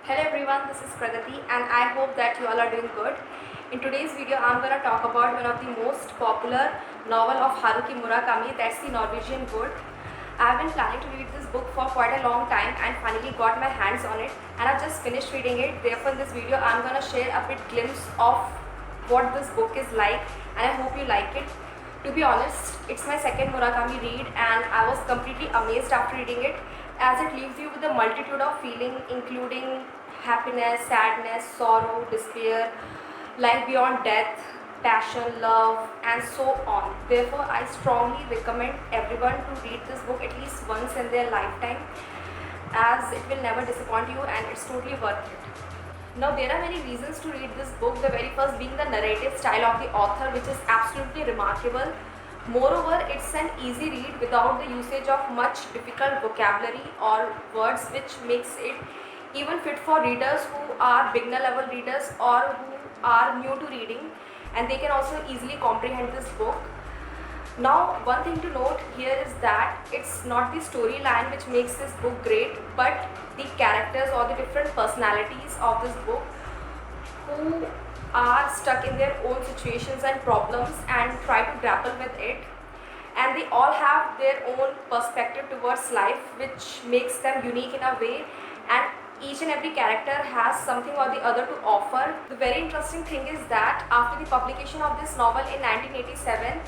Hello everyone, this is Pragati and I hope that you all are doing good. In today's video, I'm going to talk about one of the most popular novel of Haruki Murakami, that's the Norwegian Wood. I've been planning to read this book for quite a long time and finally got my hands on it, and I've just finished reading it. Therefore, in this video, I'm going to share a bit glimpse of what this book is like, and I hope you like it. To be honest, it's my second Murakami read and I was completely amazed after reading it, as it leaves you with a multitude of feelings including happiness, sadness, sorrow, despair, life beyond death, passion, love, and so on. Therefore, I strongly recommend everyone to read this book at least once in their lifetime, as it will never disappoint you and it's totally worth it. Now, there are many reasons to read this book, the very first being the narrative style of the author, which is absolutely remarkable. Moreover, it's an easy read without the usage of much difficult vocabulary or words, which makes it even fit for readers who are beginner level readers or who are new to reading, and they can also easily comprehend this book. Now, one thing to note here is that it's not the storyline which makes this book great, but the characters or the different personalities of this book who are stuck in their own situations and problems and try to grapple with it. And they all have their own perspective towards life, which makes them unique in a way. And each and every character has something or the other to offer. The very interesting thing is that after the publication of this novel in 1987,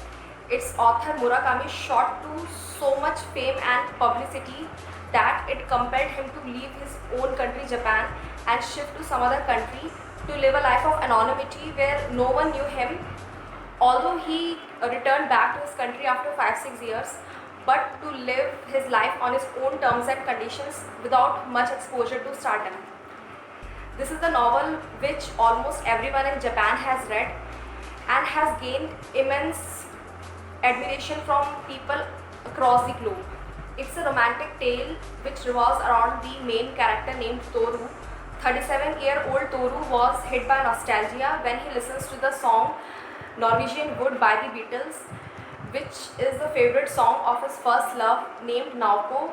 its author Murakami shot to so much fame and publicity that it compelled him to leave his own country, Japan, and shift to some other country to live a life of anonymity where no one knew him. Although he returned back to his country after 5-6 years, but to live his life on his own terms and conditions without much exposure to stardom. This is the novel which almost everyone in Japan has read and has gained immense admiration from people across the globe. It's a romantic tale which revolves around the main character named Toru. 37-year-old Toru was hit by nostalgia when he listens to the song Norwegian Wood by the Beatles, which is the favorite song of his first love named Naoko,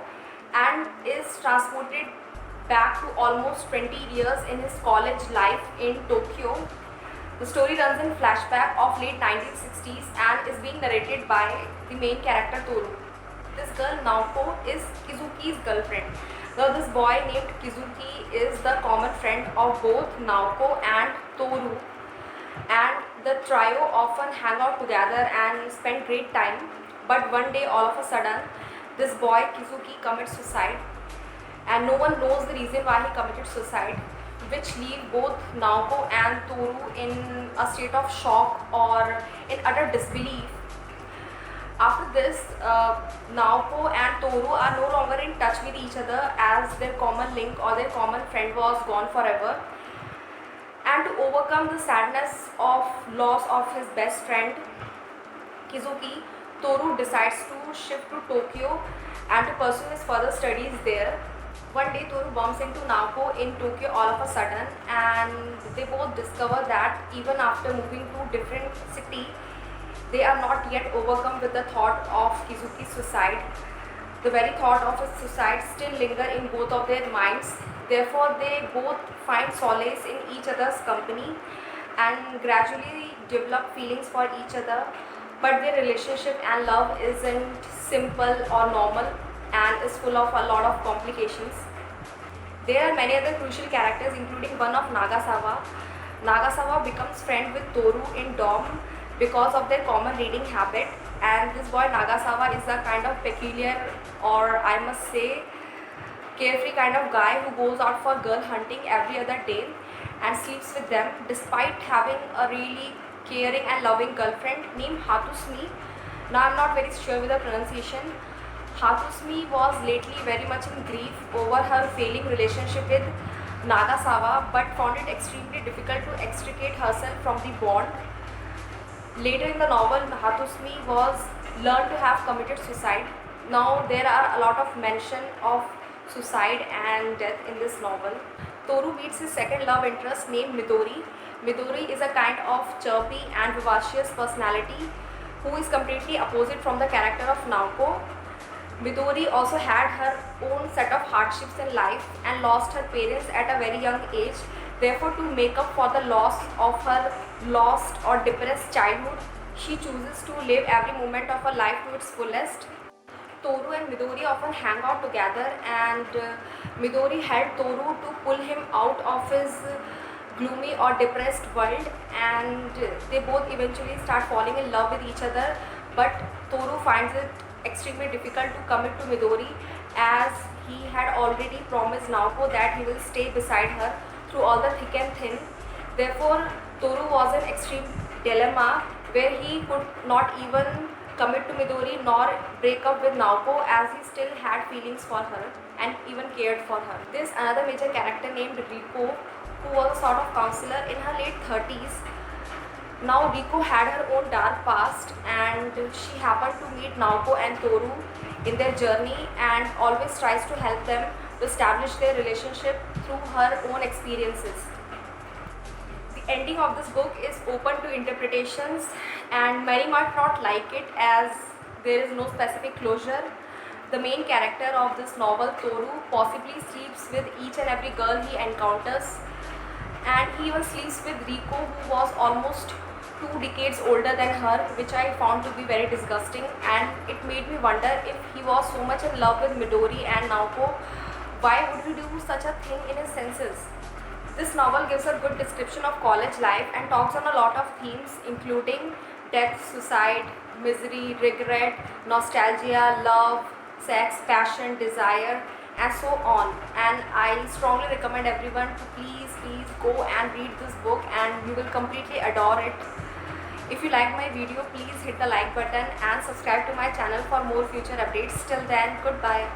and is transported back to almost 20 years in his college life in Tokyo. The story runs in flashback of late 1960s and is being narrated by the main character Toru. This girl Naoko is Kizuki's girlfriend. Now this boy named Kizuki is the common friend of both Naoko and Toru, and the trio often hang out together and spend great time. But one day, all of a sudden, this boy Kizuki commits suicide, and no one knows the reason why he committed suicide, which leave both Naoko and Toru in a state of shock or in utter disbelief. After this, Naoko and Toru are no longer in touch with each other, as their common link or their common friend was gone forever. And to overcome the sadness of loss of his best friend Kizuki, Toru decides to shift to Tokyo and to pursue his further studies there. One day, Toru bumps into Naoko in Tokyo all of a sudden, and they both discover that even after moving to different city, they are not yet overcome with the thought of Kizuki's suicide. The very thought of his suicide still linger in both of their minds. Therefore, they both find solace in each other's company and gradually develop feelings for each other. But their relationship and love isn't simple or normal and is full of a lot of complications. There are many other crucial characters, including one of Nagasawa. Nagasawa becomes friend with Toru in dorm because of their common reading habit, and this boy Nagasawa is a kind of peculiar, or I must say carefree kind of guy who goes out for girl hunting every other day and sleeps with them despite having a really caring and loving girlfriend named Hatusmi. Now I'm not very sure with the pronunciation. Hatusmi was lately very much in grief over her failing relationship with Nagasawa, but found it extremely difficult to extricate herself from the bond. Later in the novel, Hatusmi was learned to have committed suicide. Now there are a lot of mention of suicide and death in this novel. Toru meets his second love interest named Midori. Midori is a kind of chirpy and vivacious personality who is completely opposite from the character of Naoko. Midori also had her own set of hardships in life and lost her parents at a very young age. Therefore, to make up for the loss of her lost or depressed childhood, she chooses to live every moment of her life to its fullest. Toru and Midori often hang out together, and Midori helped Toru to pull him out of his gloomy or depressed world, and they both eventually start falling in love with each other. But Toru finds it extremely difficult to commit to Midori, as he had already promised Naoko that he will stay beside her through all the thick and thin. Therefore, Toru was in extreme dilemma where he could not even commit to Midori nor break up with Naoko, as he still had feelings for her and even cared for her. There's another major character named Riko, who was a sort of counselor in her late 30s. Now Riko had her own dark past, and she happened to meet Naoko and Toru in their journey and always tries to help them to establish their relationship through her own experiences. The ending of this book is open to interpretations, and many might not like it as there is no specific closure. The main character of this novel, Toru, possibly sleeps with each and every girl he encounters, and he even sleeps with Riko, who was almost 2 decades older than her, which I found to be very disgusting, and it made me wonder, if he was so much in love with Midori and Naoko, why would he do such a thing in his senses? This novel gives a good description of college life and talks on a lot of themes, including death, suicide, misery, regret, nostalgia, love, sex, passion, desire, and so on. And I strongly recommend everyone to please go and read this book, and you will completely adore it. If you like my video, please hit the like button and subscribe to my channel for more future updates. Till then, goodbye.